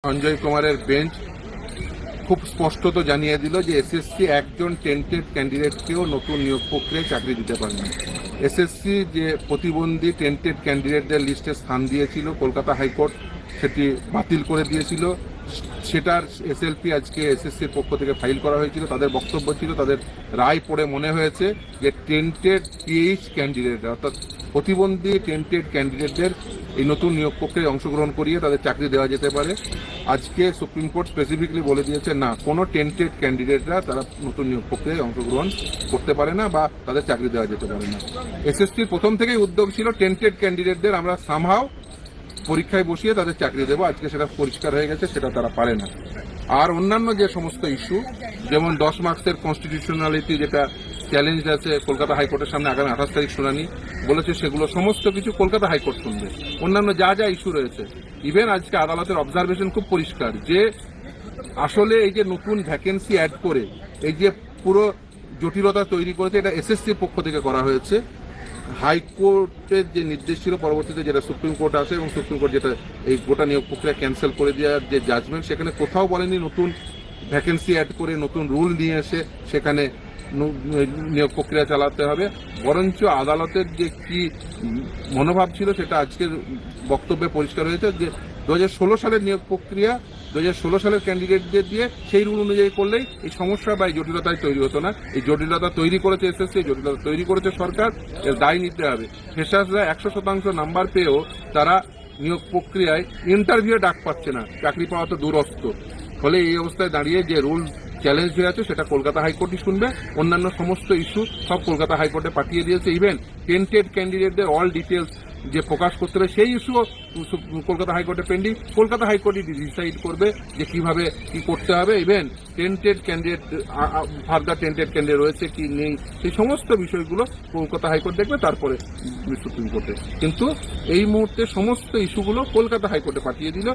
সঞ্জয় কুমারের বেঞ্চ খুব স্পষ্টত জানিয়ে দিল যে এসএসসি একজন টেন্টেড ক্যান্ডিডেটকেও নতুন নিয়োগ প্রক্রিয়ায় চাকরি দিতে পারেনি। এসএসসি যে প্রতিবন্ধী টেন্টেড ক্যান্ডিডেটদের লিস্টে স্থান দিয়েছিল, কলকাতা হাইকোর্ট সেটি বাতিল করে দিয়েছিল। সেটার এসএলপি আজকে এসএসসির পক্ষ থেকে ফাইল করা হয়েছিল। তাদের বক্তব্য ছিল, তাদের রায় পড়ে মনে হয়েছে যে টেন্টেড পিএইচ ক্যান্ডিডেট অর্থাৎ প্রতিবন্ধী টেন্টেড ক্যান্ডিডেটদের এই নতুন নিয়োগ প্রক্রিয়ায় অংশগ্রহণ করিয়ে তাদের চাকরি দেওয়া যেতে পারে। আজকে সুপ্রিম কোর্ট স্পেসিফিকলি বলে দিয়েছে না, কোনো টেন্টেড ক্যান্ডিডেটরা তারা নতুন নিয়োগ প্রক্রিয়ায় অংশগ্রহণ করতে পারে না বা তাদের চাকরি দেওয়া যেতে পারে না। এসএসসির প্রথম থেকেই উদ্যোগ ছিল টেন্টেড ক্যান্ডিডেটদের আমরা সামহাও পরীক্ষায় বসিয়ে তাদের চাকরি দেবো। আজকে সেটা পরিষ্কার হয়ে গেছে, সেটা তারা পারে না। আর অন্যান্য যে সমস্ত ইস্যু, যেমন 10 মার্কসের কনস্টিটিউশনালিটি যেটা চ্যালেঞ্জ আছে কলকাতা হাইকোর্টের সামনে আগামী 28 তারিখ শুনানি বলেছে, সেগুলো সমস্ত কিছু কলকাতা হাইকোর্ট শুনবে। অন্যান্য যা যা ইস্যু রয়েছে, ইভেন আজকে আদালতের অবজারভেশন খুব পরিষ্কার যে আসলে এই যে নতুন ভ্যাকেন্সি অ্যাড করে এই যে পুরো জটিলতা তৈরি করেছে, এটা এসএসসির পক্ষ থেকে করা হয়েছে। হাইকোর্টের যে নির্দেশ ছিল পরবর্তীতে যেটা সুপ্রিম কোর্ট আসে এবং সুপ্রিম কোর্ট যেটা এই গোটা নিয়োগ প্রক্রিয়া ক্যান্সেল করে দেওয়ার যে জাজমেন্ট, সেখানে কোথাও বলেনি নতুন ভ্যাকেন্সি অ্যাড করে নতুন রুল নিয়ে এসে সেখানে নিয়োগ প্রক্রিয়া চালাতে হবে। বরঞ্চ আদালতের যে কি মনোভাব ছিল সেটা আজকের বক্তব্যে পরিষ্কার হয়েছে যে 2016 সালের নিয়োগ প্রক্রিয়া 2016 সালের ক্যান্ডিডেটদের দিয়ে সেই রুল অনুযায়ী করলেই এই সমস্যা বা এই জটিলতায় তৈরি হতো না। এই জটিলতা তৈরি করেছে এসএসসি, এই জটিলতা তৈরি করেছে সরকার, এর দায় নিতে হবে। ফ্রেশার্সরা 100% নাম্বার পেয়েও তারা নিয়োগ প্রক্রিয়ায় ইন্টারভিউ ডাক পাচ্ছে না, চাকরি পাওয়া তো দূরস্থ। ফলে এই অবস্থায় দাঁড়িয়ে যে রুল চ্যালেঞ্জ হয়ে আছে সেটা কলকাতা হাইকোর্টই শুনবে। অন্যান্য সমস্ত ইস্যু সব কলকাতা হাইকোর্টে পাঠিয়ে দিয়েছে। ইভেন টেন্টেড ক্যান্ডিডেটদের অল ডিটেলস যে প্রকাশ করতে হবে সেই ইস্যুও কলকাতা হাইকোর্টে পেন্ডিং। কলকাতা হাইকোর্টই ডিসাইড করবে যে কিভাবে কি করতে হবে। Even tainted candidate further tainted candidate রয়েছে কি নেই সেই সমস্ত বিষয়গুলো কলকাতা হাইকোর্ট দেখবে, তারপরে সুপ্রিম কোর্টে। কিন্তু এই মুহূর্তে সমস্ত ইস্যুগুলো কলকাতা হাইকোর্টে পাঠিয়ে দিল।